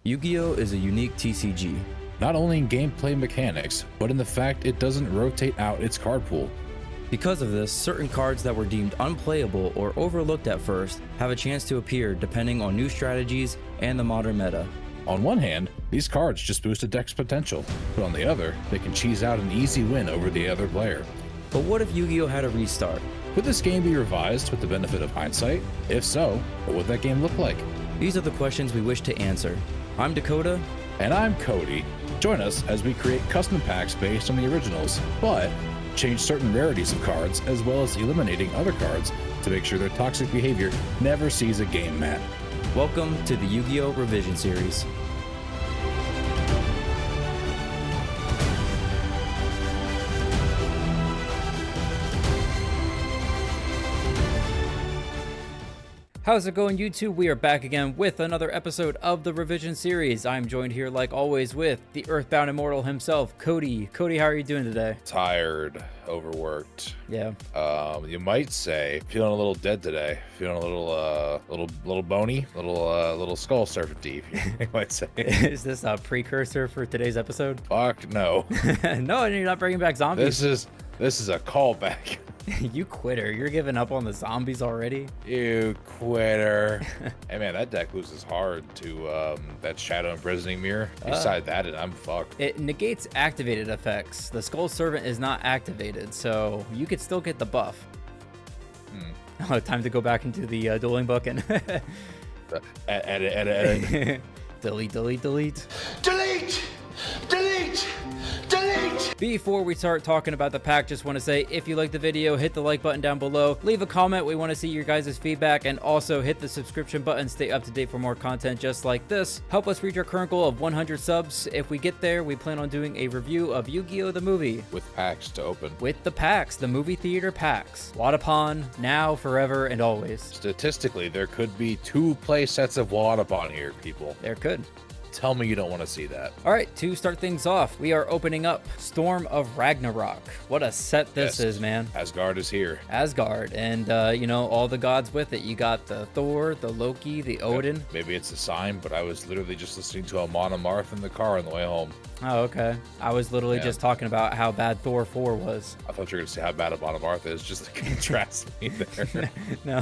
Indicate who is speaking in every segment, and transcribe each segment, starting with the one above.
Speaker 1: YuGiOh is a unique TCG.
Speaker 2: Not only in gameplay mechanics, but in the fact it doesn't rotate out its card pool.
Speaker 1: Because of this, certain cards that were deemed unplayable or overlooked at first have a chance to appear depending on new strategies and the modern meta.
Speaker 2: On one hand, these cards just boost a deck's potential, but on the other, they can cheese out an easy win over the other player.
Speaker 1: But what if YuGiOh had a restart?
Speaker 2: Could this game be revised with the benefit of hindsight? If so, what would that game look like?
Speaker 1: These are the questions we wish to answer. I'm Dakota.
Speaker 2: And I'm Cody. Join us as we create custom packs based on the originals, but change certain rarities of cards as well as eliminating other cards to make sure their toxic behavior never sees a game mat.
Speaker 1: Welcome to the YuGiOh Revision Series. How's it going, YouTube? We are back again with another episode of the Revision Series. I'm joined here, like always, with the Earthbound Immortal himself, Cody. Cody, how are you doing today?
Speaker 2: Tired, overworked.
Speaker 1: Yeah.
Speaker 2: You might say feeling a little dead today. Feeling a little bony, little skull serpenty, you might say.
Speaker 1: Is this a precursor for today's episode?
Speaker 2: Fuck no.
Speaker 1: No, you're not bringing back zombies.
Speaker 2: This is a callback.
Speaker 1: You quitter. You're giving up on the zombies already?
Speaker 2: You quitter. Hey man, that deck loses hard to that Shadow Imprisoning Mirror. Beside that, I'm fucked.
Speaker 1: It negates activated effects. The Skull Servant is not activated, so you could still get the buff. Oh, time to go back into the dueling book and
Speaker 2: Edit.
Speaker 1: delete. Delete! Before we start talking about the pack, just want to say, if you like the video, hit the like button down below, leave a comment. We want to see your guys' feedback, and also hit the subscription button. Stay up to date for more content just like this. Help us reach our current goal of 100 subs. If we get there, we plan on doing a review of YuGiOh the movie.
Speaker 2: With packs to open.
Speaker 1: With the packs, the movie theater packs. Wadapon, now, forever, and always.
Speaker 2: Statistically, there could be 2 play sets of Wadapon here, people.
Speaker 1: There could.
Speaker 2: Tell me you don't want to see that.
Speaker 1: All right, to start things off, we are opening up Storm of Ragnarok. What a set this is, man.
Speaker 2: Asgard is here.
Speaker 1: Asgard, and you know, all the gods with it. You got the Thor, the Loki, the Odin.
Speaker 2: Maybe it's a sign, but I was literally just listening to Amon Amarth in the car on the way home.
Speaker 1: Oh, okay. I was literally just talking about how bad Thor 4 was.
Speaker 2: I thought you were going to say how bad Amon Amarth is, just to contrast me there.
Speaker 1: No.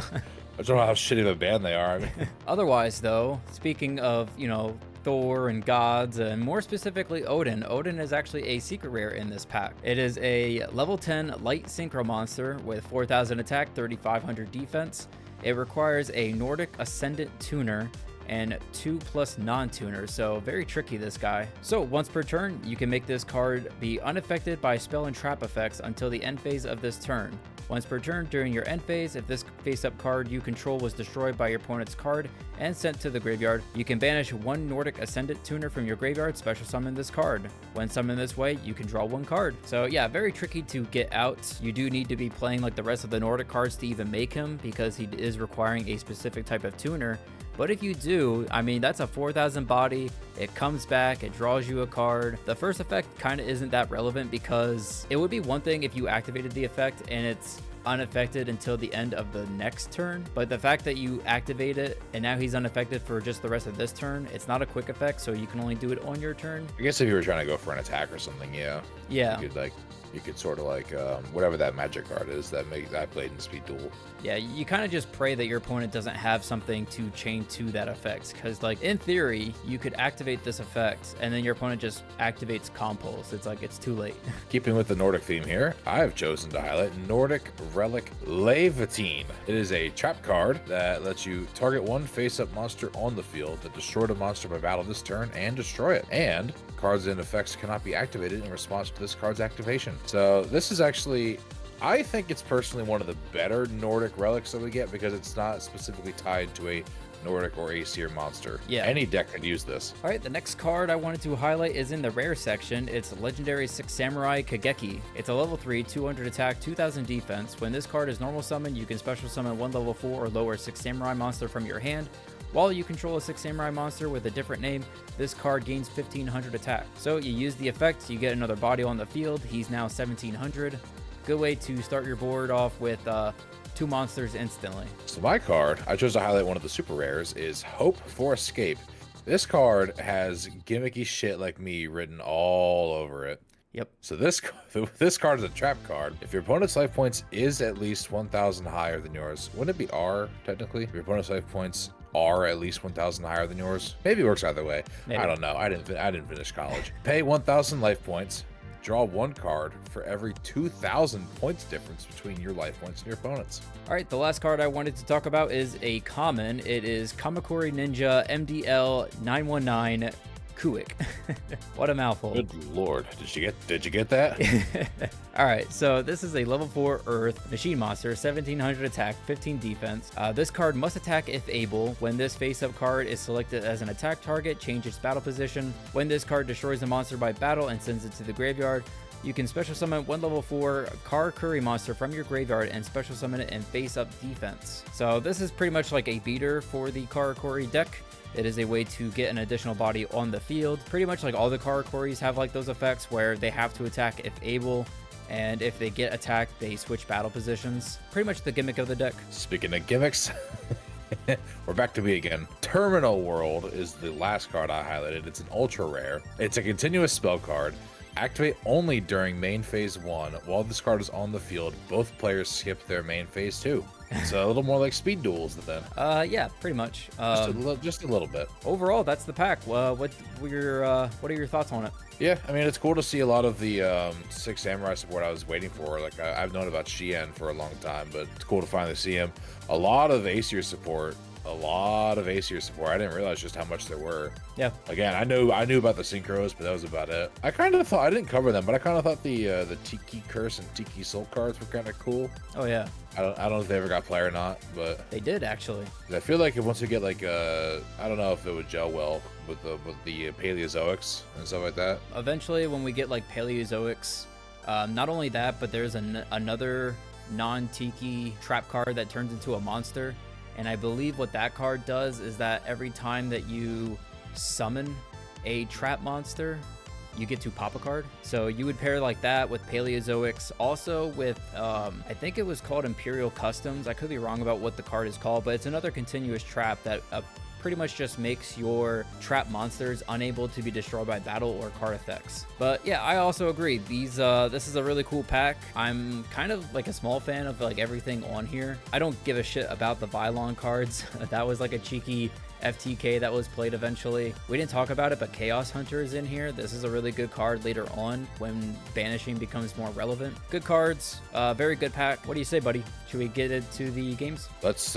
Speaker 2: I don't know how shitty of a band they are. I mean.
Speaker 1: Otherwise, though, speaking of, you know, Thor and gods, and more specifically Odin. Odin is actually a secret rare in this pack. It is a level 10 light synchro monster with 4,000 attack, 3,500 defense. It requires a Nordic Ascendant tuner and 2+ non-tuners, so very tricky, this guy. So once per turn, you can make this card be unaffected by spell and trap effects until the end phase of this turn. Once per turn during your end phase, if this face-up card you control was destroyed by your opponent's card and sent to the graveyard, you can banish 1 Nordic Ascendant tuner from your graveyard, special summon this card. When summoned this way, you can draw 1 card. So yeah, very tricky to get out. You do need to be playing like the rest of the Nordic cards to even make him, because he is requiring a specific type of tuner. But if you do, I mean, that's a 4,000 body, it comes back, it draws you a card. The first effect kind of isn't that relevant, because it would be one thing if you activated the effect and it's unaffected until the end of the next turn, but the fact that you activate it and now he's unaffected for just the rest of this turn, it's not a quick effect, so you can only do it on your turn.
Speaker 2: I guess if you were trying to go for an attack or something, yeah. You could sort of like whatever that magic card is that make that Blade and Speed duel.
Speaker 1: Yeah, you kind of just pray that your opponent doesn't have something to chain to that effect, because like in theory you could activate this effect and then your opponent just activates Compulse. It's like it's too late.
Speaker 2: Keeping with the Nordic theme here, I have chosen to highlight Nordic Relic Levitine. It is a trap card that lets you target 1 face-up monster on the field that destroyed a monster by battle this turn and destroy it. And cards and effects cannot be activated in response to this card's activation. So this is actually, I think it's personally one of the better Nordic relics that we get, because it's not specifically tied to a Nordic or Aesir monster.
Speaker 1: Yeah.
Speaker 2: Any deck could use this.
Speaker 1: All right, the next card I wanted to highlight is in the rare section. It's Legendary 6 Samurai Kageki. It's a level 3, 200 attack, 2,000 defense. When this card is normal summon, you can special summon 1 level 4 or lower 6 Samurai monster from your hand. While you control a 6 Samurai monster with a different name, this card gains 1,500 attack. So you use the effect, you get another body on the field. He's now 1,700. Good way to start your board off with 2 monsters instantly.
Speaker 2: So my card, I chose to highlight one of the super rares, is Hope for Escape. This card has gimmicky shit like me written all over it.
Speaker 1: Yep.
Speaker 2: So this card is a trap card. If your opponent's life points is at least 1,000 higher than yours, wouldn't it be R technically? If your opponent's life points are at least 1,000 higher than yours, maybe it works either way.
Speaker 1: Maybe.
Speaker 2: I don't know. I didn't finish college. Pay 1,000 life points. Draw one card for every 2,000 points difference between your life points and your opponent's.
Speaker 1: All right, the last card I wanted to talk about is a common. It is Kamakuri Ninja MDL 919 Kuik. What a mouthful.
Speaker 2: Good lord. Did you get that?
Speaker 1: All right, so this is a level 4 Earth machine monster, 1700 attack, 15 defense. This card must attack if able. When this face-up card is selected as an attack target, change its battle position. When this card destroys a monster by battle and sends it to the graveyard, you can special summon one level 4 Karakuri monster from your graveyard and special summon it in face-up defense. So this is pretty much like a beater for the Karakuri deck. It is a way to get an additional body on the field. Pretty much like all the Karakuris have like those effects where they have to attack if able, and if they get attacked, they switch battle positions. Pretty much the gimmick of the deck.
Speaker 2: Speaking of gimmicks, we're back to me again. Terminal World is the last card I highlighted. It's an ultra rare. It's a continuous spell card. Activate only during main phase 1. While this card is on the field, both players skip their main phase 2. It's a little more like speed duels then.
Speaker 1: Yeah, pretty much.
Speaker 2: Just a little bit.
Speaker 1: Overall, that's the pack. What are your thoughts on it?
Speaker 2: Yeah, I mean, it's cool to see a lot of the 6 Samurai support I was waiting for. Like, I've known about Shien for a long time, but it's cool to finally see him. A lot of Aesir support. I didn't realize just how much there were.
Speaker 1: Yeah.
Speaker 2: Again, I knew about the synchros, but that was about it. I kind of thought I didn't cover them, but I kind of thought the Tiki Curse and Tiki Soul cards were kind of cool.
Speaker 1: Oh yeah.
Speaker 2: I don't know if they ever got play or not, but
Speaker 1: They did actually.
Speaker 2: I feel like once we get like I don't know if it would gel well with the Paleozoics and stuff like that.
Speaker 1: Eventually, when we get like Paleozoics, not only that, but there's another non-Tiki trap card that turns into a monster. And I believe what that card does is that every time that you summon a trap monster, you get to pop a card. So you would pair like that with Paleozoics. Also with, I think it was called Imperial Customs. I could be wrong about what the card is called, but it's another continuous trap that pretty much just makes your trap monsters unable to be destroyed by battle or card effects. But yeah, I also agree. This is a really cool pack. I'm kind of like a small fan of like everything on here. I don't give a shit about the Vylon cards. That was like a cheeky FTK that was played eventually. We didn't talk about it, but Chaos Hunter is in here. This is a really good card later on when banishing becomes more relevant. Good cards, very good pack. What do you say, buddy? Should we get into the games?
Speaker 2: Let's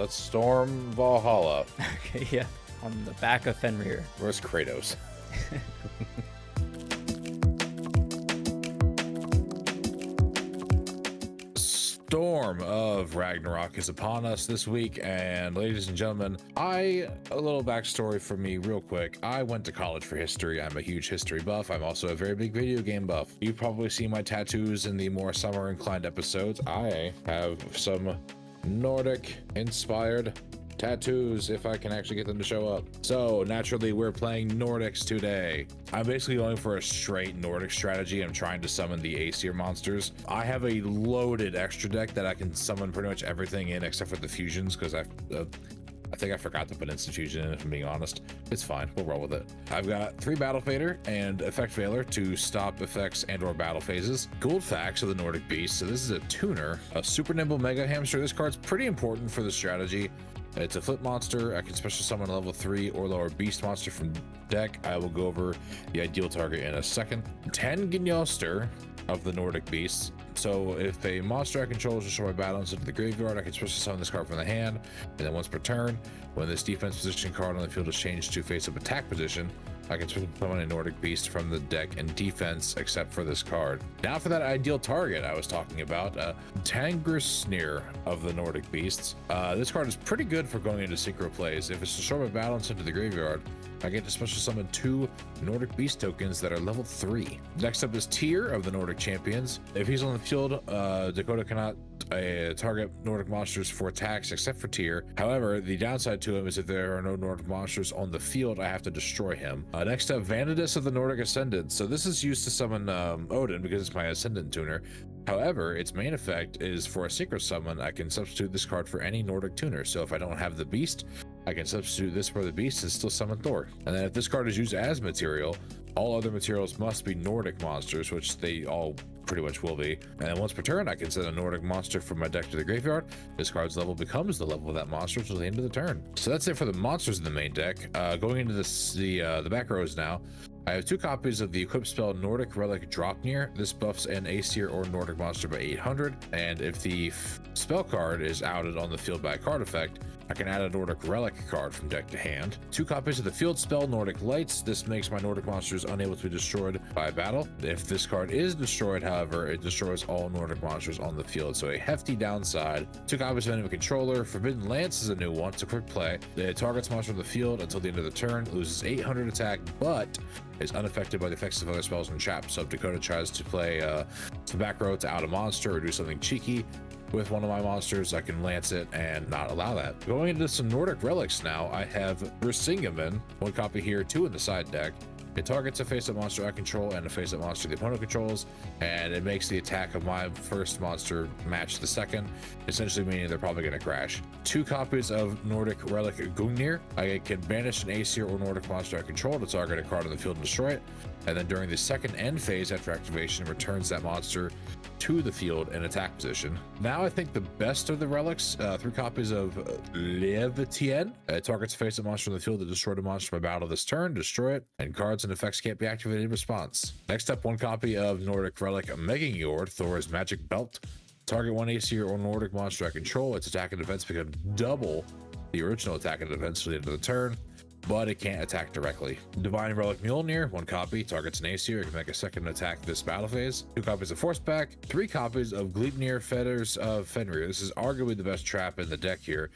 Speaker 2: storm Valhalla.
Speaker 1: Okay, yeah. On the back of Fenrir.
Speaker 2: Where's Kratos? Storm of Ragnarok is upon us this week, and ladies and gentlemen, a little backstory for me real quick. I went to college for history. I'm a huge history buff. I'm also a very big video game buff. You've probably seen my tattoos in the more summer inclined episodes. I have some Nordic inspired tattoos if I can actually get them to show up. So naturally we're playing Nordics today. I'm basically going for a straight Nordic strategy. I'm trying to summon the Aesir monsters. I have a loaded extra deck that I can summon pretty much everything in except for the fusions, because I think I forgot to put instant fusion in, if I'm being honest. It's fine, we'll roll with it. I've got 3 Battle Fader and Effect Veiler to stop effects and or battle phases. Gold Fax of the Nordic Beast. So this is a tuner, a super nimble Mega Hamster. This card's pretty important for the strategy. It's a flip monster. I can special summon a level 3 or lower beast monster from deck. I will go over the ideal target in a second. 10 Gnjoster of the Nordic Beasts. So if a monster I control is destroyed by battle into the graveyard, I can special summon this card from the hand, and then once per turn, when this defense position card on the field is changed to face-up attack position, I can special summon a Nordic Beast from the deck and defense except for this card. Now for that ideal target I was talking about, Tangrasnir of the Nordic Beasts. This card is pretty good for going into synchro plays. If it's destroyed by battle and sent to the graveyard, I get to special summon 2 Nordic Beast tokens that are level 3. Next up is Tyr of the Nordic Champions. If he's on the field, Dakota cannot target Nordic monsters for attacks except for Tyr. However, the downside to him is if there are no Nordic monsters on the field, I have to destroy him. Next up, Vanadis of the Nordic Ascendant. So this is used to summon Odin because it's my Ascendant tuner. However, its main effect is for a synchro summon, I can substitute this card for any Nordic tuner. So if I don't have the beast, I can substitute this for the beast and still summon Thor. And then if this card is used as material, all other materials must be Nordic monsters, which they all pretty much will be. And then once per turn, I can send a Nordic monster from my deck to the graveyard. This card's level becomes the level of that monster until the end of the turn. So that's it for the monsters in the main deck. Going into the back rows now, I have 2 copies of the equipped spell Nordic Relic Dropnir. This buffs an Aesir or Nordic monster by 800, and if the spell card is outed on the field by a card effect, I can add a Nordic Relic card from deck to hand. 2 copies of the field spell Nordic Lights. This makes my Nordic monsters unable to be destroyed by battle. If this card is destroyed, however, it destroys all Nordic monsters on the field, so a hefty downside. 2 copies of Enemy Controller. Forbidden Lance is a new one. It's a quick play. It targets monster on the field until the end of the turn, loses 800 attack, but is unaffected by the effects of other spells and traps. So if Dakota tries to play some back row to out a monster or do something cheeky with one of my monsters, I can lance it and not allow that. Going into some Nordic relics now, I have Brisingamen, 1 copy here, 2 in the side deck. It targets a face-up monster I control and a face-up monster the opponent controls, and it makes the attack of my first monster match the second, essentially meaning they're probably going to crash. 2 copies of Nordic Relic Gungnir. I can banish an Aesir or Nordic monster I control to target a card on the field and destroy it, and then during the second end phase after activation, it returns that monster to the field in attack position. Now I think the best of the relics, 3 copies of Levitien. It targets a face-up monster on the field that destroyed a monster by battle this turn, destroy it, and cards and effects can't be activated in response. Next up, 1 copy of Nordic Relic Megingjord, Thor's Magic Belt. Target 1 Aesir or Nordic monster I control. Its attack and defense become double the original attack and defense to the end of the turn, but it can't attack directly. Divine Relic Mjolnir, 1 copy, targets an Aesir. It can make a second attack this battle phase. 2 copies of Forceback, 3 copies of Gleipnir Fetters of Fenrir. This is arguably the best trap in the deck here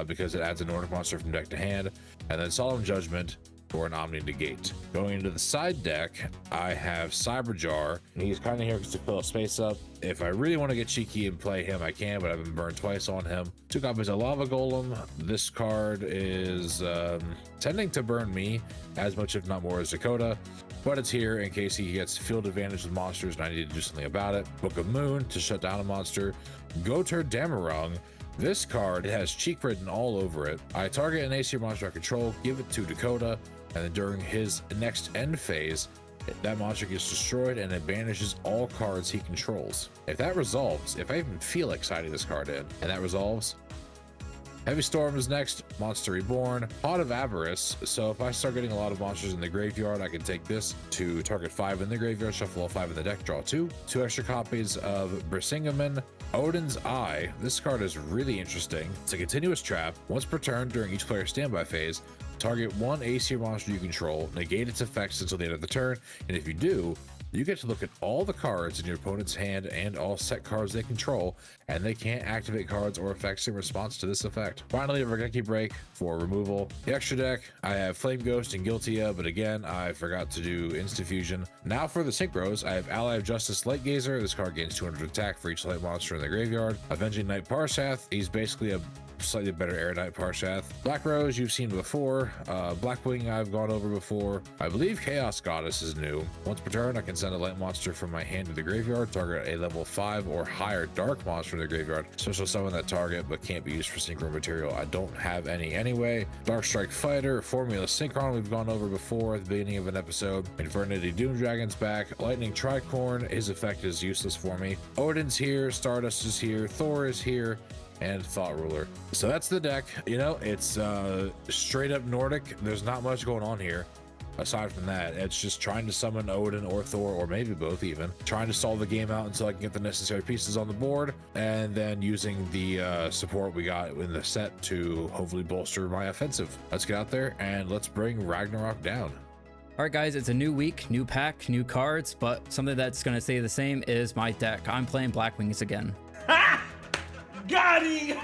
Speaker 2: because it adds a Nordic monster from deck to hand. And then Solemn Judgment for an Omni Negate. Going into the side deck, I have Cyberjar. He's kind of here to fill a space up. If I really want to get cheeky and play him, I can, but I've been burned twice on him. 2 copies of Lava Golem. This card is tending to burn me as much, if not more, as Dakota, but it's here in case he gets field advantage with monsters and I need to do something about it. Book of Moon to shut down a monster. Goter Damarung. This card, it has cheek written all over it. I target an Aesir monster I control, give it to Dakota, and then during his next end phase, that monster gets destroyed and it banishes all cards he controls. If that resolves, if I even feel like siding this card in, and that resolves, Heavy Storm is next, Monster Reborn, Pot of Avarice. So if I start getting a lot of monsters in the graveyard, I can take this to target 5 in the graveyard, shuffle all 5 in the deck, draw 2. 2 extra copies of Brisingamen. Odin's Eye. This card is really interesting. It's a continuous trap. Once per turn during each player's standby phase, target 1 Aesir monster you control, negate its effects until the end of the turn, and if you do, you get to look at all the cards in your opponent's hand and all set cards they control, and they can't activate cards or effects in response to this effect. Finally, a Regeki Break for removal. The extra deck, I have Flame Ghost and Guiltia, but again, I forgot to do Insta-Fusion. Now for the Synchros, I have Ally of Justice Light Gazer. This card gains 200 attack for each light monster in the graveyard. Avenging Knight Parshath, he's basically a slightly better Aerodite Parshath. Black Rose, you've seen before. Blackwing, I've gone over before. I believe Chaos Goddess is new. Once per turn, I can send a light monster from my hand to the graveyard, target a level 5 or higher dark monster to the graveyard. Special summon that target, but can't be used for synchro material. I don't have any anyway. Dark Strike Fighter, Formula Synchron, we've gone over before at the beginning of an episode. Infernity Doom Dragon's back. Lightning Tricorn, his effect is useless for me. Odin's here, Stardust is here, Thor is here, and Thought Ruler. So that's the deck. You know, it's straight up Nordic. There's not much going on here aside from that. It's just trying to summon Odin or Thor, or maybe both even, trying to solve the game out until I can get the necessary pieces on the board, and then using the support we got in the set to hopefully bolster my offensive. Let's get out there and let's bring Ragnarok down.
Speaker 1: All right, guys, it's a new week, new pack, new cards, but something that's going to stay the same is my deck. I'm playing Blackwings again.
Speaker 3: Got him!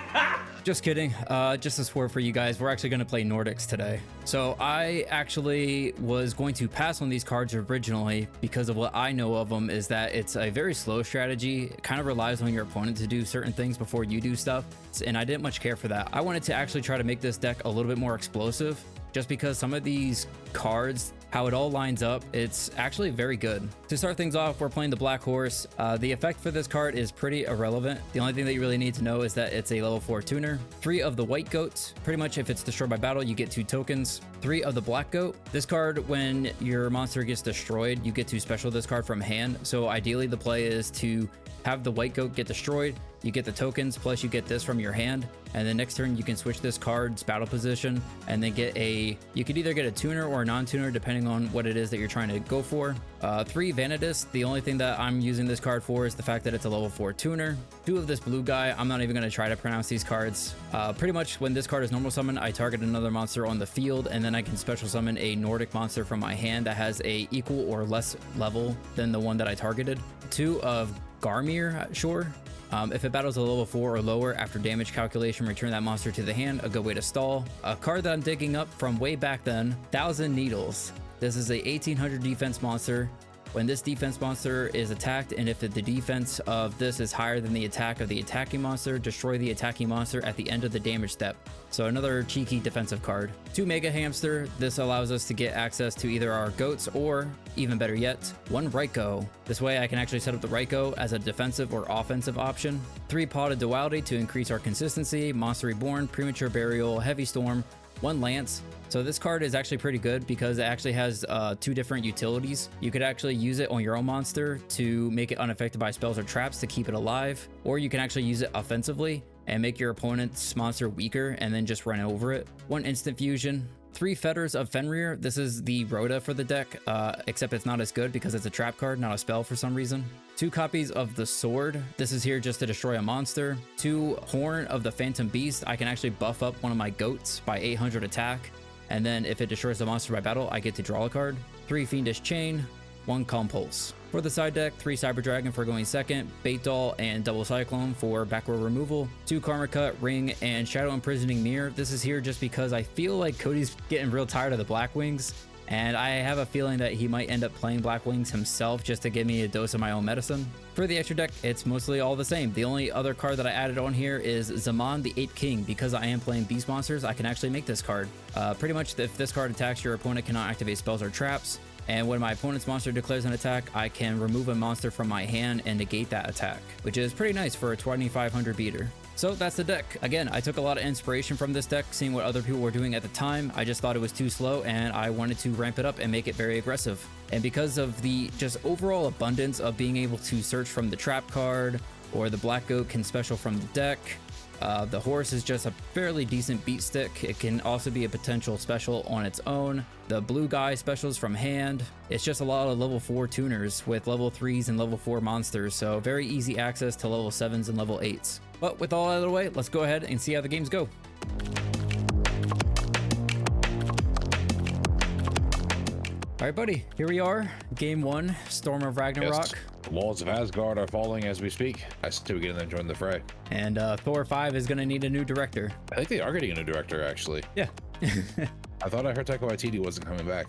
Speaker 1: Just kidding. Just a swerve for you guys. We're actually going to play Nordics today. So I actually was going to pass on these cards originally because of what I know of them is that it's a very slow strategy. It kind of relies on your opponent to do certain things before you do stuff. And I didn't much care for that. I wanted to actually try to make this deck a little bit more explosive just because some of these cards how it all lines up, it's actually very good. To start things off, we're playing the Black Horse. The effect for this card is pretty irrelevant. The only thing that you really need to know is that it's a level 4 tuner. 3 of the White Goat. Pretty much if it's destroyed by battle, you get 2 tokens. 3 of the Black Goat. This card, when your monster gets destroyed, you get to special this card from hand. So ideally the play is to have the White Goat get destroyed, you get the tokens, plus you get this from your hand, and then next turn you can switch this card's battle position and then get you could either get a tuner or a non-tuner depending on what it is that you're trying to go for. 3 Vanitas. The only thing that I'm using this card for is the fact that it's a level 4 tuner. 2 of this blue guy. I'm not even going to try to pronounce these cards. Pretty much when this card is normal summon, I target another monster on the field, and then I can special summon a Nordic monster from my hand that has a equal or less level than the one that I targeted. 2 of Garmir Shore. If it battles a level 4 or lower after damage calculation, return that monster to the hand. A good way to stall. A card that I'm digging up from way back then, 1000 Needles. This is a 1800 defense monster. When this defense monster is attacked, and if the defense of this is higher than the attack of the attacking monster, destroy the attacking monster at the end of the damage step. So another cheeky defensive card. 2 Mega Hamster. This allows us to get access to either our goats or, even better yet, 1 Ryko. This way I can actually set up the Ryko as a defensive or offensive option. 3 Pot of Duality to increase our consistency. Monster Reborn, Premature Burial, Heavy Storm, 1 Lance. So this card is actually pretty good because it actually has 2 different utilities. You could actually use it on your own monster to make it unaffected by spells or traps to keep it alive, or you can actually use it offensively and make your opponent's monster weaker and then just run over it. 1 Instant Fusion. 3 Fetters of Fenrir. This is the Rhoda for the deck, except it's not as good because it's a trap card, not a spell for some reason. 2 copies of the Sword. This is here just to destroy a monster. 2 Horn of the Phantom Beast. I can actually buff up one of my goats by 800 attack, and then if it destroys the monster by battle, I get to draw a card. 3 Fiendish Chain. 1 Compulse. For the side deck, 3 Cyber Dragon for going second, Bait Doll and Double Cyclone for back row removal, 2 Karma Cut, Ring, and Shadow Imprisoning Mirror. This is here just because I feel like Cody's getting real tired of the Black Wings, and I have a feeling that he might end up playing Black Wings himself just to give me a dose of my own medicine. For the extra deck, it's mostly all the same. The only other card that I added on here is Zaman the 8th King. Because I am playing beast monsters, I can actually make this card. Pretty much if this card attacks, your opponent cannot activate spells or traps. And when my opponent's monster declares an attack, I can remove a monster from my hand and negate that attack, which is pretty nice for a 2500 beater. So that's the deck. Again, I took a lot of inspiration from this deck, seeing what other people were doing at the time. I just thought it was too slow and I wanted to ramp it up and make it very aggressive. And because of the just overall abundance of being able to search from the trap card, or the Black Goat can special from the deck, the horse is just a fairly decent beat stick. It can also be a potential special on its own. The blue guy specials from hand. It's just a lot of level 4 tuners with level 3s and level 4 monsters, so very easy access to level 7s and level 8s. But with all out of the way, let's go ahead and see how the games go. All right, buddy, here we are. Game 1, Storm of Ragnarok.
Speaker 2: Yes. The walls of Asgard are falling as we speak. I still get in there and join the fray.
Speaker 1: And Thor 5 is going to need a new director.
Speaker 2: I think they are getting a new director, actually.
Speaker 1: Yeah.
Speaker 2: I thought I heard Taika Waititi wasn't coming back.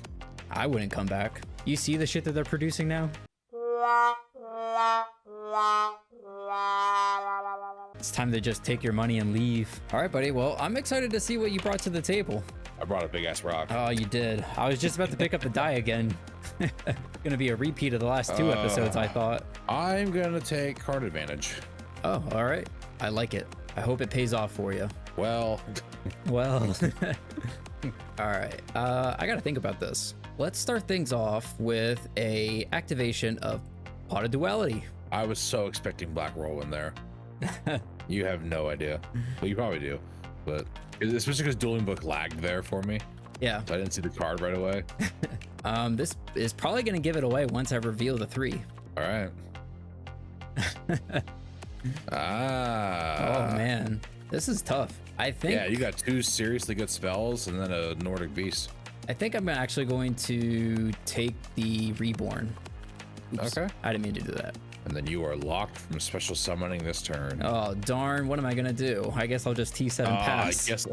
Speaker 1: I wouldn't come back. You see the shit that they're producing now? It's time to just take your money and leave. All right, buddy. Well, I'm excited to see what you brought to the table.
Speaker 2: I brought a big ass rock.
Speaker 1: Oh, you did. I was just about to pick up the die again. Gonna be a repeat of the last 2 episodes, I thought.
Speaker 2: I'm gonna take card advantage.
Speaker 1: Oh, all right. I like it. I hope it pays off for you.
Speaker 2: Well.
Speaker 1: Well. All right. I gotta think about this. Let's start things off with a activation of Pot of Duality.
Speaker 2: I was so expecting Black Roll in there. You have no idea. Well, you probably do, but especially because Dueling Book lagged there for me.
Speaker 1: Yeah.
Speaker 2: So I didn't see the card right away.
Speaker 1: This is probably gonna give it away once I reveal the 3.
Speaker 2: All right.
Speaker 1: Oh man, this is tough. I think.
Speaker 2: Yeah, you got 2 seriously good spells and then a Nordic Beast.
Speaker 1: I think I'm actually going to take the Reborn. Oops,
Speaker 2: okay.
Speaker 1: I didn't mean to do that.
Speaker 2: And then you are locked from special summoning this turn.
Speaker 1: Oh, darn. What am I going to do? I guess I'll just T7 pass.
Speaker 2: I guess.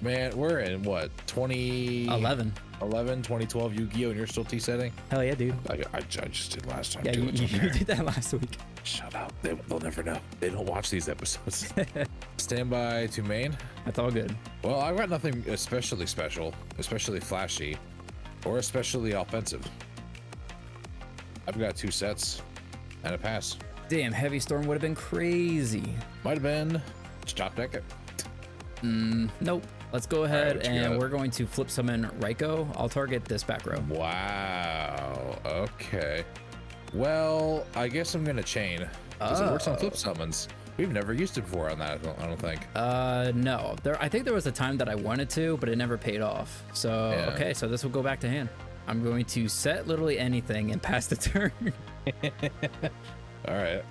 Speaker 2: Man, we're in what? 2011, 2012 YuGiOh, and you're still T-setting?
Speaker 1: Hell yeah, dude.
Speaker 2: I just did last time.
Speaker 1: Yeah,
Speaker 2: too.
Speaker 1: you did that last week.
Speaker 2: Shut up. They'll never know. They don't watch these episodes. Stand by to main.
Speaker 1: That's all good.
Speaker 2: Well, I've got nothing especially special, especially flashy. or especially offensive. I've got 2 sets and a pass.
Speaker 1: Damn, Heavy Storm would have been crazy.
Speaker 2: Might have been. Just top deck it.
Speaker 1: Nope. Let's go ahead
Speaker 2: what you
Speaker 1: and
Speaker 2: got?
Speaker 1: we're going to flip summon YuGiOh. I'll target this back row.
Speaker 2: Wow. Okay. Well, I guess I'm gonna chain because it works on flip summons. We've never used it before on that. I don't think.
Speaker 1: No. I think there was a time that I wanted to, but it never paid off. So
Speaker 2: Yeah.
Speaker 1: okay, so this will go back to hand. I'm going to set literally anything and pass the turn.
Speaker 2: All right.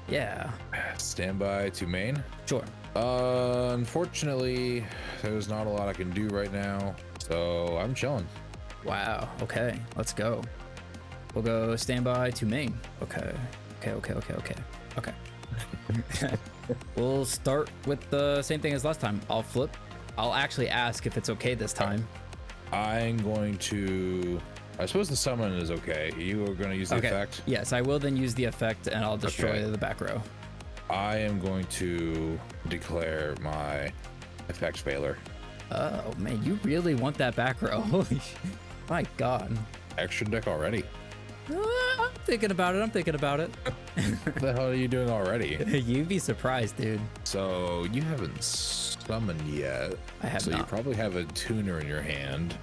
Speaker 1: Yeah.
Speaker 2: Standby to main.
Speaker 1: Sure.
Speaker 2: Unfortunately, there's not a lot I can do right now, so I'm chilling.
Speaker 1: Wow. Okay. Let's go. We'll go standby to main. Okay. Okay. We'll start with the same thing as last time. I'll flip. I'll actually ask if it's okay this time.
Speaker 2: I'm going to. I suppose the summon is okay. You are going to use the effect.
Speaker 1: Yes, I will then use the effect and I'll destroy the back row.
Speaker 2: I am going to declare my effect failure.
Speaker 1: Oh man, you really want that back row. Holy shit. My God.
Speaker 2: Extra deck already.
Speaker 1: I'm thinking about it.
Speaker 2: What the hell are you doing already?
Speaker 1: You'd be surprised, dude.
Speaker 2: So you haven't summoned yet.
Speaker 1: I have
Speaker 2: so
Speaker 1: not.
Speaker 2: you probably have a tuner in your hand.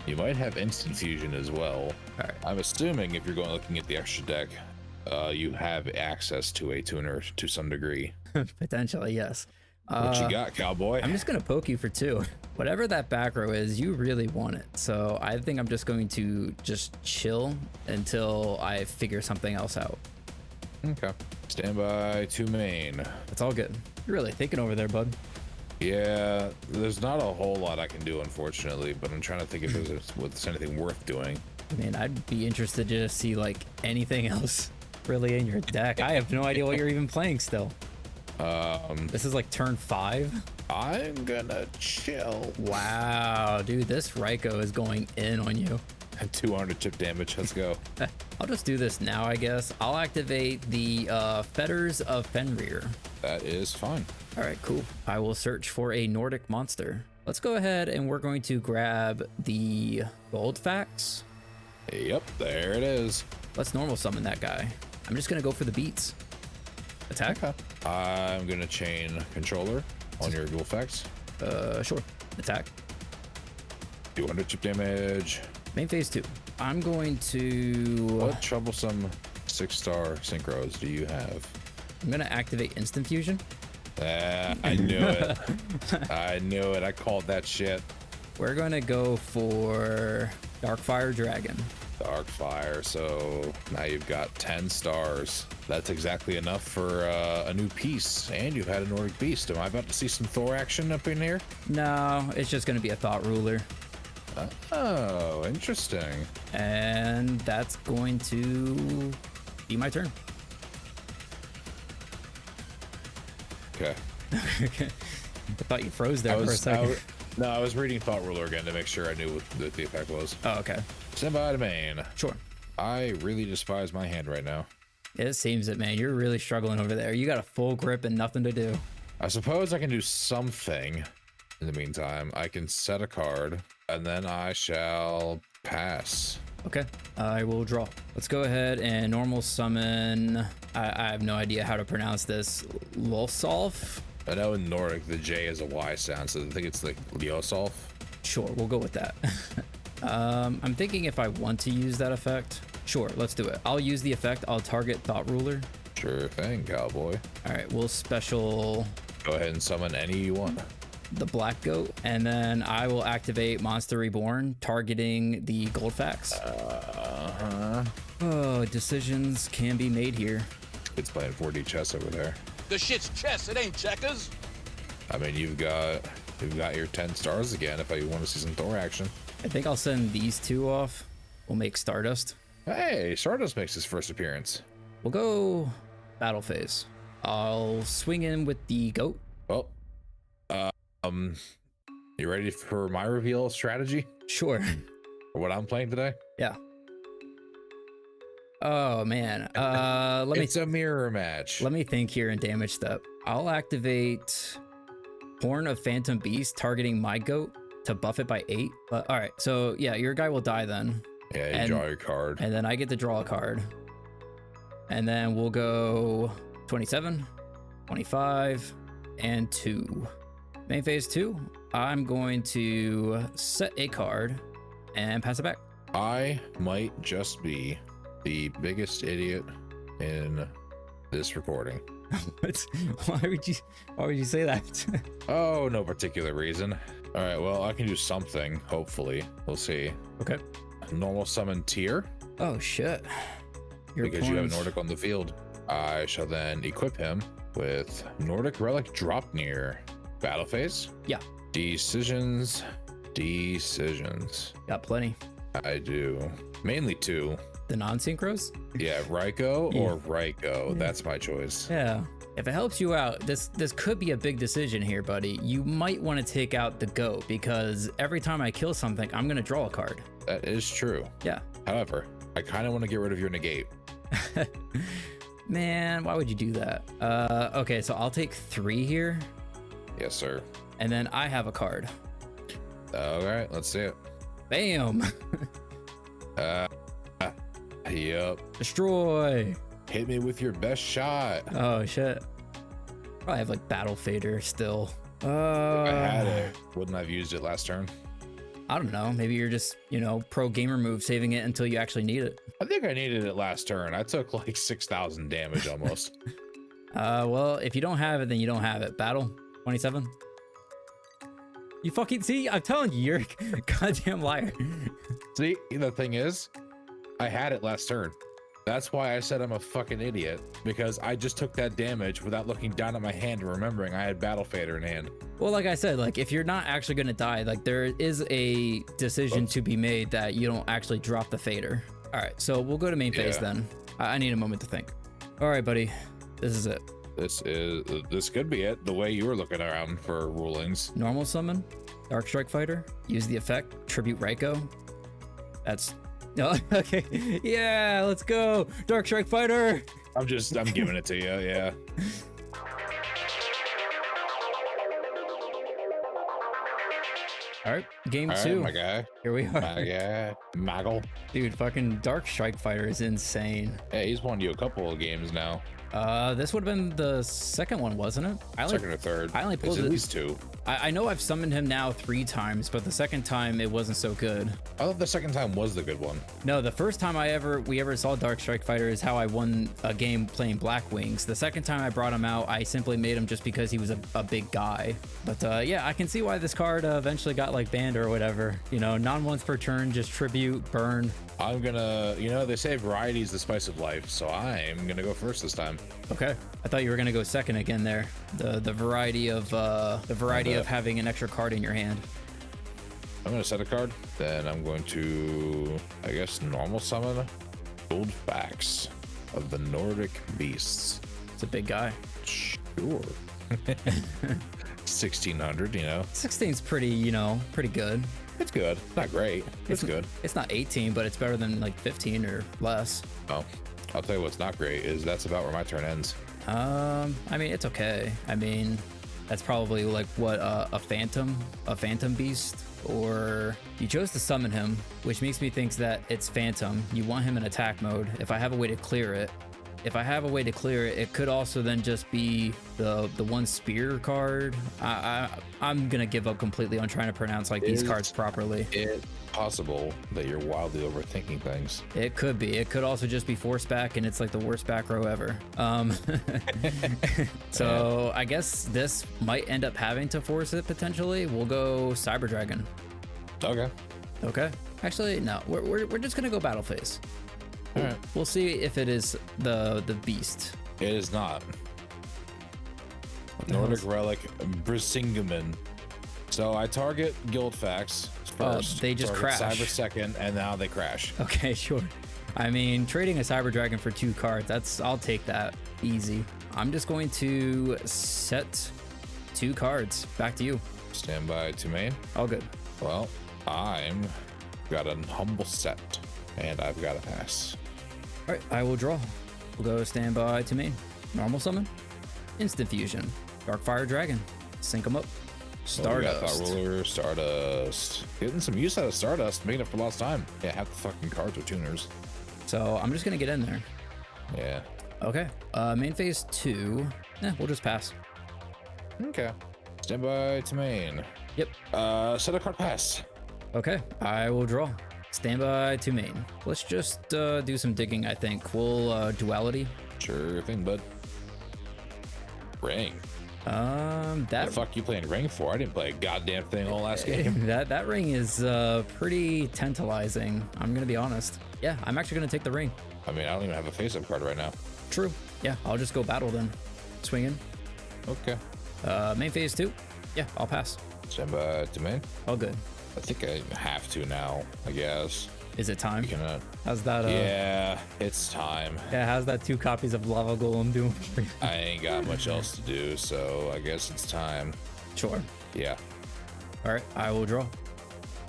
Speaker 2: You might have instant fusion as well.
Speaker 1: All right.
Speaker 2: I'm assuming if you're going looking at the extra deck, you have access to a tuner to some degree.
Speaker 1: Potentially, yes.
Speaker 2: What you got, cowboy?
Speaker 1: I'm just gonna poke you for 2. Whatever that back row is, you really want it. So I think I'm just going to just chill until I figure something else out.
Speaker 2: Okay. Standby to main.
Speaker 1: It's all good. You're really thinking over there, bud.
Speaker 2: Yeah, there's not a whole lot I can do, unfortunately, but I'm trying to think if there's anything worth doing.
Speaker 1: Man, I'd be interested to see like anything else really in your deck. I have no idea what you're even playing still. This is like turn 5.
Speaker 2: I'm gonna chill.
Speaker 1: Wow, dude, this YuGiOh is going in on you.
Speaker 2: 200 chip damage. Let's go.
Speaker 1: I'll just do this now, I guess. I'll activate the Fetters of Fenrir.
Speaker 2: That is fine.
Speaker 1: All right, cool. I will search for a Nordic monster. Let's go ahead and we're going to grab the Goldfax.
Speaker 2: Yep, there it is.
Speaker 1: Let's normal summon that guy. I'm just gonna go for the beats. Attack.
Speaker 2: Okay. I'm gonna chain controller on your Gulfax.
Speaker 1: Sure. Attack.
Speaker 2: 200 chip damage.
Speaker 1: Main phase 2. I'm going to.
Speaker 2: What troublesome 6-star synchros do you have?
Speaker 1: I'm gonna activate instant fusion.
Speaker 2: I knew it. I knew it. I called that shit.
Speaker 1: We're gonna go for Darkfire Dragon.
Speaker 2: Darkfire. So now you've got 10 stars. That's exactly enough for a new piece. And you've had a Nordic Beast. Am I about to see some Thor action up in here?
Speaker 1: No, it's just gonna be a Thought Ruler.
Speaker 2: Oh, interesting.
Speaker 1: And that's going to be my turn.
Speaker 2: Okay.
Speaker 1: Okay. I thought you froze there for a second.
Speaker 2: I was reading Thought Ruler again to make sure I knew what the effect was.
Speaker 1: Oh, okay.
Speaker 2: Stand by to main.
Speaker 1: Sure.
Speaker 2: I really despise my hand right now.
Speaker 1: It seems it, man. You're really struggling over there. You got a full grip and nothing to do.
Speaker 2: I suppose I can do something in the meantime. I can set a card, and then I shall pass.
Speaker 1: Okay. I will draw. Let's go ahead and normal summon. I have no idea how to pronounce this. Lolsolf?
Speaker 2: I know in Nordic the J is a Y sound, so I think it's like Leosolf.
Speaker 1: Sure, we'll go with that. I'm thinking if I want to use that effect. Sure, let's do it. I'll use the effect. I'll target Thought Ruler.
Speaker 2: Sure thing, cowboy.
Speaker 1: All right, we'll special
Speaker 2: Go ahead and summon any you want.
Speaker 1: the Black Goat, and then I will activate Monster Reborn, targeting the Goldfax. Oh, decisions can be made here.
Speaker 2: It's playing 4D chess over there.
Speaker 3: The shit's chess, it ain't checkers.
Speaker 2: I mean, you've got your 10 stars again if I want to see some Thor action.
Speaker 1: I think I'll send these 2 off. We'll make Stardust.
Speaker 2: Hey, Stardust makes his first appearance.
Speaker 1: We'll go battle phase. I'll swing in with the goat.
Speaker 2: Well, you ready for my reveal strategy
Speaker 1: Sure.
Speaker 2: for what I'm playing today?
Speaker 1: Yeah. Oh man.
Speaker 2: It's a mirror match.
Speaker 1: Let me think here in damage step. I'll activate Horn of Phantom Beast targeting my goat. to buff it by 8. But all right, so yeah, your guy will die then.
Speaker 2: Yeah, you draw your card.
Speaker 1: And then I get to draw a card. And then we'll go 27, 25, and 2. Main phase 2, I'm going to set a card and pass it back.
Speaker 2: I might just be the biggest idiot in this recording.
Speaker 1: Why would you say that?
Speaker 2: Oh, no particular reason. All right, well, I can do something, hopefully. We'll see.
Speaker 1: Okay.
Speaker 2: Normal summon tier.
Speaker 1: Oh, shit.
Speaker 2: Because you have Nordic on the field. I shall then equip him with Nordic Relic Drop Near. Battle phase?
Speaker 1: Yeah.
Speaker 2: Decisions.
Speaker 1: Got plenty.
Speaker 2: I do. Mainly 2.
Speaker 1: The non-synchros?
Speaker 2: Yeah, Ryko or Ryko. That's my choice.
Speaker 1: Yeah. If it helps you out, this could be a big decision here, buddy. You might want to take out the goat because every time I kill something, I'm going to draw a card.
Speaker 2: That is true.
Speaker 1: Yeah.
Speaker 2: However, I kind of want to get rid of your negate.
Speaker 1: Man, why would you do that? Okay, so I'll take 3 here.
Speaker 2: Yes, sir.
Speaker 1: And then I have a card.
Speaker 2: All right, let's see it.
Speaker 1: Bam.
Speaker 2: Yep.
Speaker 1: Destroy.
Speaker 2: Hit me with your best shot.
Speaker 1: Oh, shit. Probably have like Battle Fader still.
Speaker 2: If I had it, wouldn't I have used it last turn?
Speaker 1: I don't know. Maybe you're just, pro gamer move, saving it until you actually need it.
Speaker 2: I think I needed it last turn. I took like 6,000 damage almost.
Speaker 1: Well, if you don't have it, then you don't have it. Battle 27. You fucking see, I'm telling you, you're a goddamn liar.
Speaker 2: See, the thing is, I had it last turn. That's why I said I'm a fucking idiot, because I just took that damage without looking down at my hand and remembering I had Battle Fader in hand.
Speaker 1: Well, like I said, like if you're not actually going to die, like there is a decision to be made that you don't actually drop the fader. All right, so we'll go to main phase then. I need a moment to think. All right, buddy, this is it.
Speaker 2: This could be it, the way you were looking around for rulings.
Speaker 1: Normal summon, Dark Strike Fighter, use the effect, tribute Ryko. That's okay. Yeah, let's go. Dark Strike Fighter.
Speaker 2: I'm giving it to you, yeah.
Speaker 1: All right, game
Speaker 2: All
Speaker 1: 2.
Speaker 2: right, my guy.
Speaker 1: Here we are.
Speaker 2: My guy. Maggle.
Speaker 1: Dude, fucking Dark Strike Fighter is insane.
Speaker 2: Hey, he's won you a couple of games now.
Speaker 1: This would have been the second one, wasn't it?
Speaker 2: Second or third.
Speaker 1: I only pulled
Speaker 2: at least 2.
Speaker 1: I know I've summoned him now 3 times, but the second time it wasn't so good.
Speaker 2: I thought the second time was the good one.
Speaker 1: No, the first time we ever saw Dark Strike Fighter is how I won a game playing Black Wings. The second time I brought him out, I simply made him just because he was a big guy. But yeah, I can see why this card eventually got like banned or whatever. Non once per turn, just tribute, burn.
Speaker 2: I'm gonna, they say variety is the spice of life, so I'm gonna go first this time.
Speaker 1: Okay, I thought you were gonna go second again there. The variety of having an extra card in your hand.
Speaker 2: I'm gonna set a card. Then I'm going to, I guess, normal summon Gold Fax of the Nordic Beasts.
Speaker 1: It's a big guy.
Speaker 2: Sure. 1600,
Speaker 1: 16's pretty, pretty good.
Speaker 2: It's good. Not great. It's good.
Speaker 1: It's not 18, but it's better than like 15 or less.
Speaker 2: Oh, I'll tell you what's not great is that's about where my turn ends.
Speaker 1: I mean, it's okay. I mean, that's probably like what a phantom beast, or you chose to summon him, which makes me think that it's phantom. You want him in attack mode. If I have a way to clear it, it could also then just be the one spear card. I'm gonna give up completely on trying to pronounce these cards properly.
Speaker 2: It's possible that you're wildly overthinking things.
Speaker 1: It could be. It could also just be force back, and it's like the worst back row ever. So I guess this might end up having to force it potentially. We'll go Cyber Dragon. Okay. Actually, no. We're just gonna go battle phase.
Speaker 2: All right.
Speaker 1: We'll see if it is the beast.
Speaker 2: It is not. Nordic Relic Brisingamen. So I target Guildfax first.
Speaker 1: They just crash.
Speaker 2: Cyber second, and now they crash.
Speaker 1: Okay, sure. I mean, trading a Cyber Dragon for 2 cards, I'll take that easy. I'm just going to set 2 cards. Back to you.
Speaker 2: Stand by to main.
Speaker 1: All good.
Speaker 2: Well, I'm got a humble set, and I've got a pass.
Speaker 1: All right, I will draw. We'll go standby to main. Normal summon. Instant fusion. Dark Fire Dragon. Sync them up. Stardust.
Speaker 2: Thought Ruler, Stardust. Getting some use out of Stardust, making up for lost time. Yeah, half the fucking cards are tuners.
Speaker 1: So I'm just gonna get in there.
Speaker 2: Yeah.
Speaker 1: Okay. Main phase 2. We'll just pass.
Speaker 2: Okay. Stand by to main.
Speaker 1: Yep.
Speaker 2: Set a card pass.
Speaker 1: Okay, I will draw. Standby to main. Let's just do some digging, I think. We'll duality.
Speaker 2: Sure thing, bud. Ring.
Speaker 1: That
Speaker 2: The fuck you playing ring for? I didn't play a goddamn thing all last game.
Speaker 1: that ring is pretty tantalizing. I'm gonna be honest. Yeah, I'm actually gonna take the ring.
Speaker 2: I mean, I don't even have a face-up card right now.
Speaker 1: True. Yeah, I'll just go battle then. Swinging.
Speaker 2: Okay.
Speaker 1: Main phase 2. Yeah, I'll pass.
Speaker 2: Stand by to main.
Speaker 1: All good.
Speaker 2: I think I have to now, I guess.
Speaker 1: Is it time?
Speaker 2: You cannot.
Speaker 1: How's that?
Speaker 2: Yeah, it's time.
Speaker 1: Yeah, how's that 2 copies of Lava Golem doing for you?
Speaker 2: I ain't got much else to do, so I guess it's time.
Speaker 1: Sure.
Speaker 2: Yeah.
Speaker 1: All right, I will draw.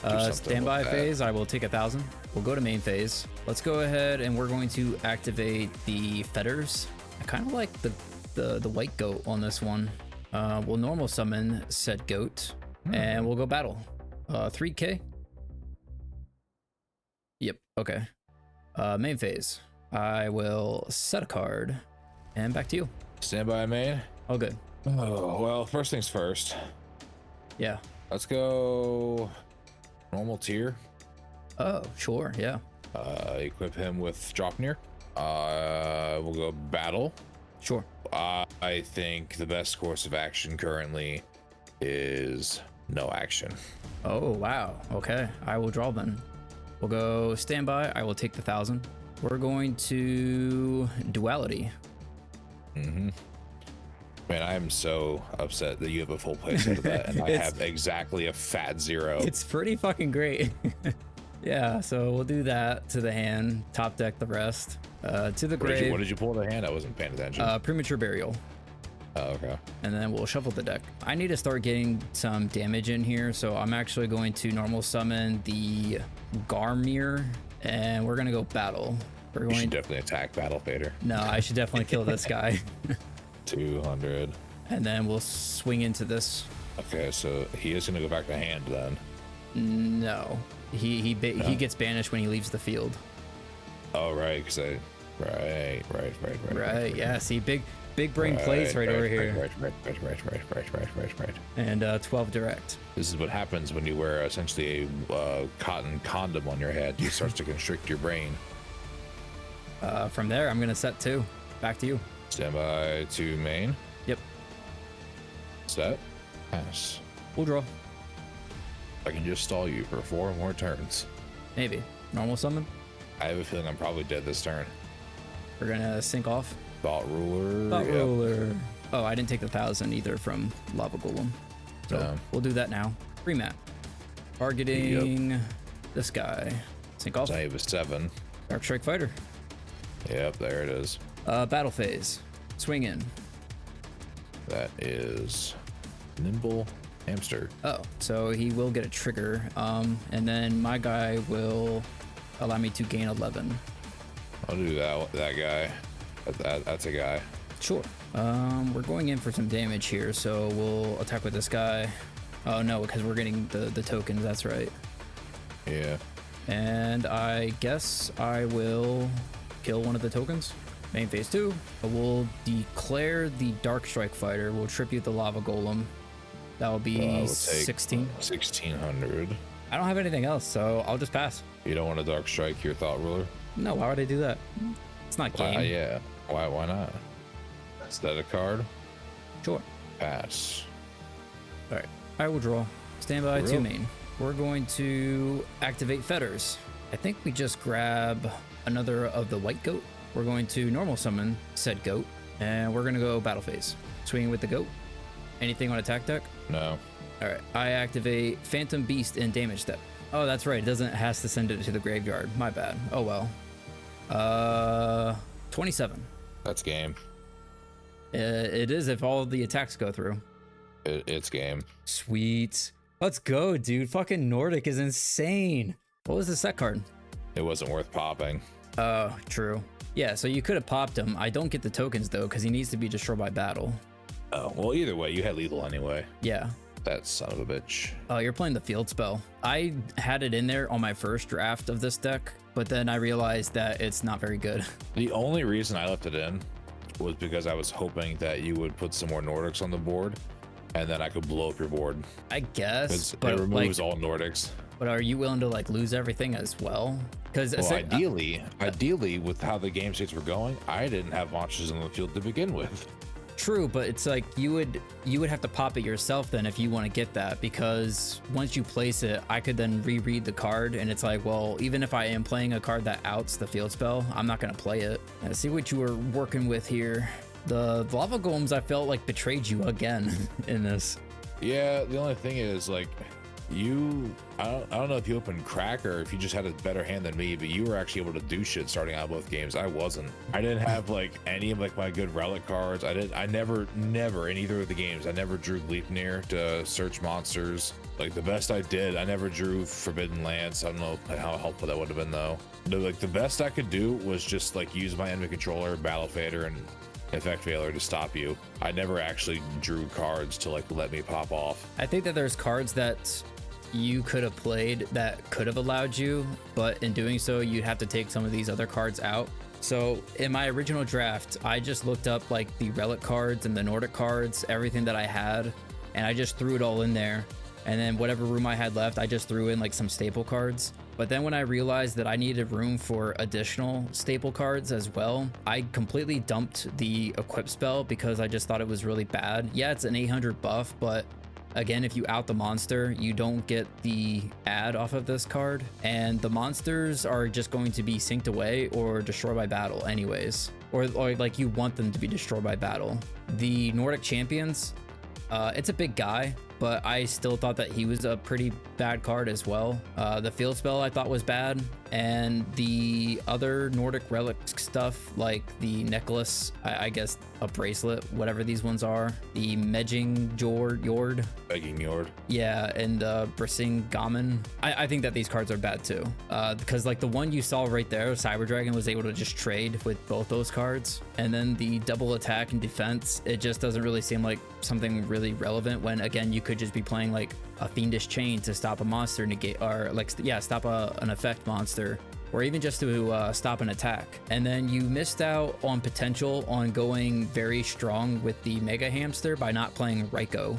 Speaker 2: something
Speaker 1: Standby
Speaker 2: with that.
Speaker 1: phase, I will take 1,000. We'll go to main phase. Let's go ahead and we're going to activate the fetters. I kind of like the white goat on this one. We'll normal summon said goat and we'll go battle. 3K. Yep. Okay. Main phase. I will set a card and back to you.
Speaker 2: Stand by main.
Speaker 1: All good.
Speaker 2: Oh, well, first things first.
Speaker 1: Yeah.
Speaker 2: Let's go normal tier.
Speaker 1: Oh, sure. Yeah.
Speaker 2: Equip him with drop near. We'll go battle.
Speaker 1: Sure.
Speaker 2: I think the best course of action currently is no action.
Speaker 1: Oh, wow. Okay. I will draw then. We'll go standby. I will take the 1,000. We're going to duality.
Speaker 2: Man, I am so upset that you have a full playset of that, and I have exactly a fat 0.
Speaker 1: It's pretty fucking great. Yeah, so we'll do that to the hand, top deck the rest. To the grave.
Speaker 2: What did you pull in the hand? I wasn't paying attention.
Speaker 1: Premature burial.
Speaker 2: Oh, okay.
Speaker 1: And then we'll shuffle the deck. I need to start getting some damage in here, so I'm actually going to normal summon the Garmir, and we're gonna go battle. We're
Speaker 2: You
Speaker 1: going.
Speaker 2: should definitely attack Battle Fader.
Speaker 1: No, I should definitely kill this guy.
Speaker 2: 200.
Speaker 1: And then we'll swing into this.
Speaker 2: Okay, so he is gonna go back to hand then.
Speaker 1: No, he gets banished when he leaves the field.
Speaker 2: Oh, right, because I. Right.
Speaker 1: Right. Yeah. See, big brain plays right over here.
Speaker 2: Right.
Speaker 1: And 12 direct.
Speaker 2: This is what happens when you wear essentially a cotton condom on your head. It starts to constrict your brain.
Speaker 1: From there, I'm gonna set 2. Back to you.
Speaker 2: Stand by to main.
Speaker 1: Yep.
Speaker 2: Set. Pass.
Speaker 1: We'll draw.
Speaker 2: I can just stall you for 4 more turns.
Speaker 1: Maybe. Normal summon.
Speaker 2: I have a feeling I'm probably dead this turn.
Speaker 1: We're gonna sync off.
Speaker 2: Thought ruler.
Speaker 1: Thought
Speaker 2: yep.
Speaker 1: roller. Oh, I didn't take the 1,000 either from Lava Golem. So we'll do that now. Remat. Targeting this guy. Sync off.
Speaker 2: So I have a 7.
Speaker 1: Dark Strike Fighter.
Speaker 2: Yep, there it is.
Speaker 1: Battle phase. Swing in.
Speaker 2: That is nimble hamster.
Speaker 1: Oh, so he will get a trigger. And then my guy will allow me to gain 11.
Speaker 2: I'll do that guy. That's a guy.
Speaker 1: Sure. We're going in for some damage here, so we'll attack with this guy. Oh no, because we're getting the tokens, that's right.
Speaker 2: Yeah.
Speaker 1: And I guess I will kill one of the tokens. Main phase 2. We'll declare the Dark Strike Fighter. We'll tribute the Lava Golem. That will be
Speaker 2: We'll take
Speaker 1: 16.
Speaker 2: 1600.
Speaker 1: I don't have anything else, so I'll just pass.
Speaker 2: You don't want to dark strike your thought ruler?
Speaker 1: No, why would I do that? It's not game.
Speaker 2: Yeah. Why not? Is that a card?
Speaker 1: Sure.
Speaker 2: Pass.
Speaker 1: All right. I will draw. Stand by
Speaker 2: Real?
Speaker 1: 2 main. We're going to activate fetters. I think we just grab another of the white goat. We're going to normal summon said goat, and we're going to go battle phase. Swing with the goat. Anything on attack deck?
Speaker 2: No.
Speaker 1: All right. I activate Phantom Beast in damage step. Oh, that's right. It has to send it to the graveyard. My bad. Oh well. 27.
Speaker 2: That's game.
Speaker 1: It is if all the attacks go through.
Speaker 2: It's game.
Speaker 1: Sweet. Let's go, dude. Fucking Nordic is insane. What was the set card?
Speaker 2: It wasn't worth popping.
Speaker 1: Oh, true. Yeah, so you could have popped him. I don't get the tokens though, because he needs to be destroyed by battle.
Speaker 2: Oh, well, either way, you had lethal anyway.
Speaker 1: Yeah.
Speaker 2: That son of a bitch.
Speaker 1: Oh, you're playing the field spell. I had it in there on my first draft of this deck, but then I realized that it's not very good.
Speaker 2: The only reason I left it in was because I was hoping that you would put some more Nordics on the board, and then I could blow up your board.
Speaker 1: I guess, but
Speaker 2: it removes
Speaker 1: like,
Speaker 2: all Nordics.
Speaker 1: but are you willing to like lose everything as well? Because
Speaker 2: Well, ideally, with how the game states were going, I didn't have monsters on the field to begin with.
Speaker 1: true, but it's like you would have to pop it yourself then if you want to get that, because once you place it, I could then reread the card, and it's like, well, even if I am playing a card that outs the field spell, I'm not gonna play it. Let's see what you were working with here. The lava golems, I felt like betrayed you again in this.
Speaker 2: Yeah, the only thing is, like, I don't know if you opened crack or if you just had a better hand than me, but you were actually able to do shit starting out both games. I wasn't. I didn't have like any of like my good relic cards. I never in either of the games, I never drew Leapnir to search monsters. Like the best I did, I never drew Forbidden Lance. I don't know how helpful that would have been though. Like the best I could do was just like use my enemy controller, Battle Fader, and Effect Veiler to stop you. I never actually drew cards to like let me pop off.
Speaker 1: I think that there's cards that you could have played that could have allowed you, but in doing so, you'd have to take some of these other cards out. So in my original draft, I just looked up like the relic cards and the Nordic cards, everything that I had, and I just threw it all in there. And then whatever room I had left, I just threw in like some staple cards. But then when I realized that I needed room for additional staple cards as well, I completely dumped the equip spell because I just thought it was really bad. Yeah, it's an 800 buff, but again, if you out the monster, you don't get the add off of this card, and the monsters are just going to be synced away or destroyed by battle anyways, or like you want them to be destroyed by battle. The Nordic champions, it's a big guy, but I still thought that he was a pretty bad card as well. The field spell I thought was bad, and the other Nordic relic stuff like the necklace, I guess a bracelet, whatever these ones are, the Medjing Jord,
Speaker 2: Begging Jord.
Speaker 1: yeah, and Brising Gammon. I think that these cards are bad too, because like the one you saw right there, Cyber Dragon was able to just trade with both those cards, and then the double attack and defense, it just doesn't really seem like something really relevant when again you could just be playing like a Fiendish Chain to stop a monster negate, or like stop an effect monster, or even just to stop an attack. And then you missed out on potential on going very strong with the Mega Hamster by not playing YuGiOh.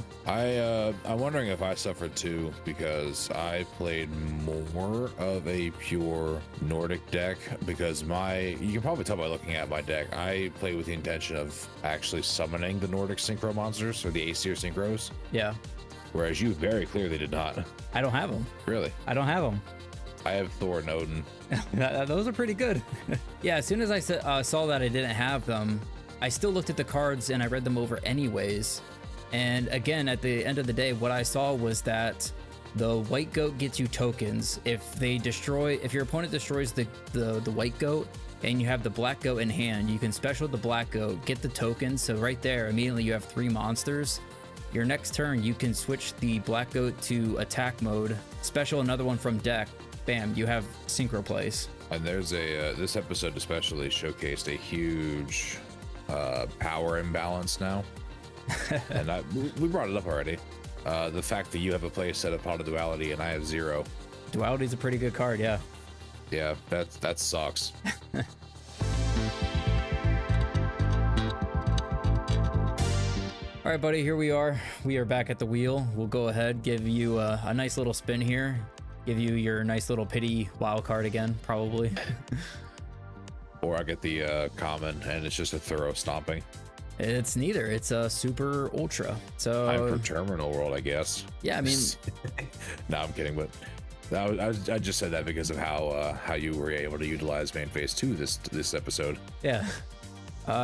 Speaker 2: I'm wondering if I suffered too, because I played more of a pure Nordic deck, because you can probably tell by looking at my deck, I play with the intention of actually summoning the Nordic synchro monsters, or the Aesir synchros.
Speaker 1: Yeah.
Speaker 2: Whereas you very clearly did not.
Speaker 1: I don't have them.
Speaker 2: Really?
Speaker 1: I don't have them.
Speaker 2: I have Thor and Odin.
Speaker 1: Those are pretty good. Yeah, as soon as I saw that I didn't have them, I still looked at the cards and I read them over anyways. And again, at the end of the day, what I saw was that the white goat gets you tokens. If your opponent destroys the white goat and you have the black goat in hand, you can special the black goat, get the tokens. So right there, immediately you have 3 monsters. Your next turn, you can switch the black goat to attack mode, special another one from deck. Bam, you have synchro plays.
Speaker 2: And there's this episode especially showcased a huge power imbalance now. And we brought it up already. The fact that you have a play set of Pot of Duality and I have 0.
Speaker 1: Duality's a pretty good card, yeah.
Speaker 2: Yeah, that sucks.
Speaker 1: All right, buddy, here we are. We are back at the wheel. We'll go ahead, give you a nice little spin here. Give you your nice little pity wild card again, probably.
Speaker 2: Or I get the common and it's just a thorough stomping.
Speaker 1: It's neither. It's a super ultra. So
Speaker 2: I'm for Terminal World, I guess.
Speaker 1: Yeah, I mean,
Speaker 2: no, I'm kidding, but I just said that because of how you were able to utilize main phase 2 this episode.
Speaker 1: Yeah.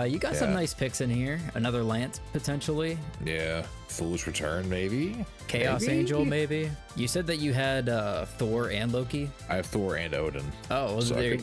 Speaker 1: You got some nice picks in here. Another Lance, potentially.
Speaker 2: Yeah. Foolish Return, maybe?
Speaker 1: Chaos Angel, maybe? You said that you had Thor and Loki?
Speaker 2: I have Thor and Odin.
Speaker 1: Oh, well,
Speaker 2: so
Speaker 1: there...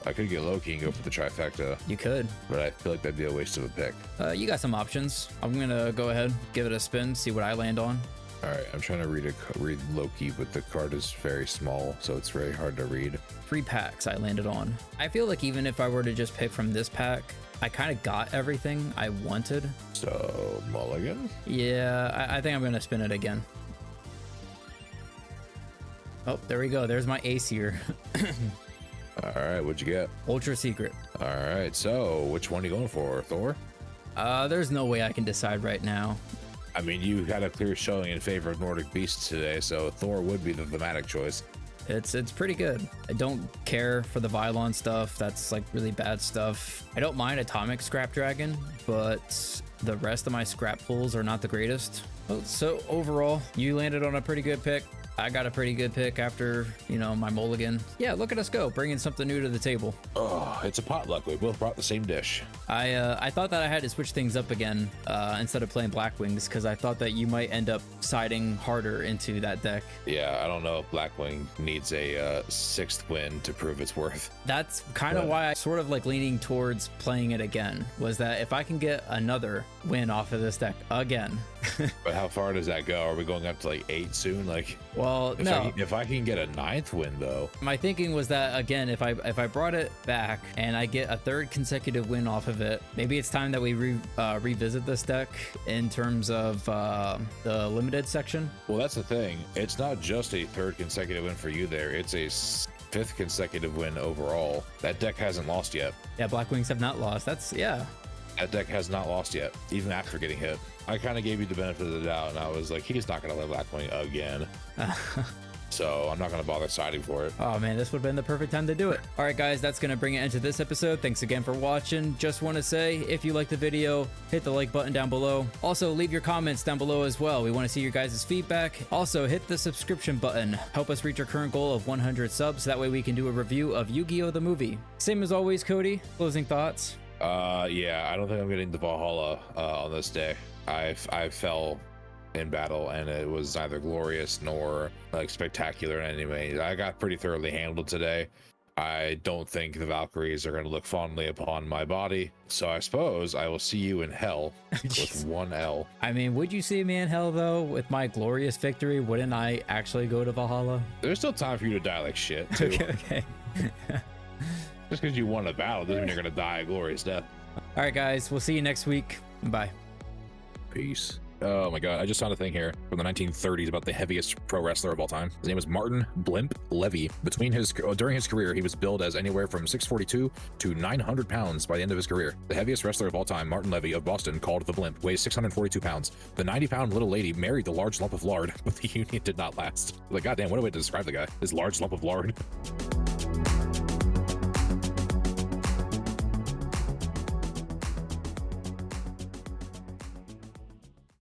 Speaker 2: I could get Loki and go for the trifecta.
Speaker 1: You could.
Speaker 2: But I feel like that'd be a waste of a pick.
Speaker 1: You got some options. I'm going to go ahead, give it a spin, see what I land on.
Speaker 2: All right, I'm trying to read Loki, but the card is very small, so it's very hard to read.
Speaker 1: 3 packs I landed on. I feel like even if I were to just pick from this pack, I kind of got everything I wanted.
Speaker 2: So, mulligan?
Speaker 1: Yeah, I think I'm going to spin it again. Oh, there we go. There's my ace here.
Speaker 2: All right, what'd you get?
Speaker 1: Ultra secret.
Speaker 2: All right, so which one are you going for, Thor?
Speaker 1: There's no way I can decide right now.
Speaker 2: I mean, you had a clear showing in favor of Nordic Beasts today, so Thor would be the thematic choice.
Speaker 1: It's pretty good. I don't care for the Vylon stuff. That's like really bad stuff. I don't mind Atomic Scrap Dragon, but the rest of my scrap pulls are not the greatest. Oh, so overall, you landed on a pretty good pick. I got a pretty good pick after, you know, my mulligan. Yeah, look at us go, bringing something new to the table.
Speaker 2: Oh, it's a potluck. We both brought the same dish.
Speaker 1: I thought that I had to switch things up again instead of playing Black Wings, because I thought that you might end up siding harder into that deck.
Speaker 2: Yeah, I don't know if Blackwing needs a 6th win to prove its worth.
Speaker 1: That's kind of why I sort of like leaning towards playing it again, was that if I can get another win off of this deck again.
Speaker 2: But how far does that go? Are we going up to like 8 soon? Like,
Speaker 1: well, no.
Speaker 2: If I can get a 9th win though.
Speaker 1: My thinking was that again, if I brought it back and I get a 3rd consecutive win off of it, maybe it's time that we revisit this deck in terms of the limited section.
Speaker 2: Well, that's the thing. It's not just a 3rd consecutive win for you there. It's a 5th consecutive win overall. That deck hasn't lost yet.
Speaker 1: Yeah, Black Wings have not lost. That's, yeah.
Speaker 2: That deck has not lost yet, even after getting hit. I kind of gave you the benefit of the doubt, and I was like, he's not going to let Blackwing again. So I'm not going to bother siding for it.
Speaker 1: Oh man, this would have been the perfect time to do it. All right, guys, that's going to bring it into this episode. Thanks again for watching. Just want to say, if you liked the video, hit the like button down below. Also, leave your comments down below as well. We want to see your guys' feedback. Also, hit the subscription button. Help us reach our current goal of 100 subs. That way we can do a review of Yu-Gi-Oh! The movie. Same as always, Cody, closing thoughts?
Speaker 2: Yeah, I don't think I'm getting the Valhalla on this day. I fell in battle, and it was neither glorious nor like spectacular in any way. I got pretty thoroughly handled today. I don't think the Valkyries are going to look fondly upon my body, so I suppose I will see you in hell with 1 L.
Speaker 1: I mean, would you see me in hell though? With my glorious victory, wouldn't I actually go to Valhalla?
Speaker 2: There's still time for you to die like shit too.
Speaker 1: Okay.
Speaker 2: Just because you won a battle doesn't mean you're going to die a glorious death.
Speaker 1: All right, guys, we'll see you next week. Bye.
Speaker 2: Peace. Oh my god, I just saw a thing here from the 1930s about the heaviest pro wrestler of all time. His name was Martin Blimp Levy. During his career, he was billed as anywhere from 642 to 900 pounds by the end of his career. The heaviest wrestler of all time, Martin Levy of Boston, called the Blimp, weighs 642 pounds. The 90-pound little lady married the large lump of lard, but the union did not last. Like, goddamn, what a way to describe the guy. His large lump of lard.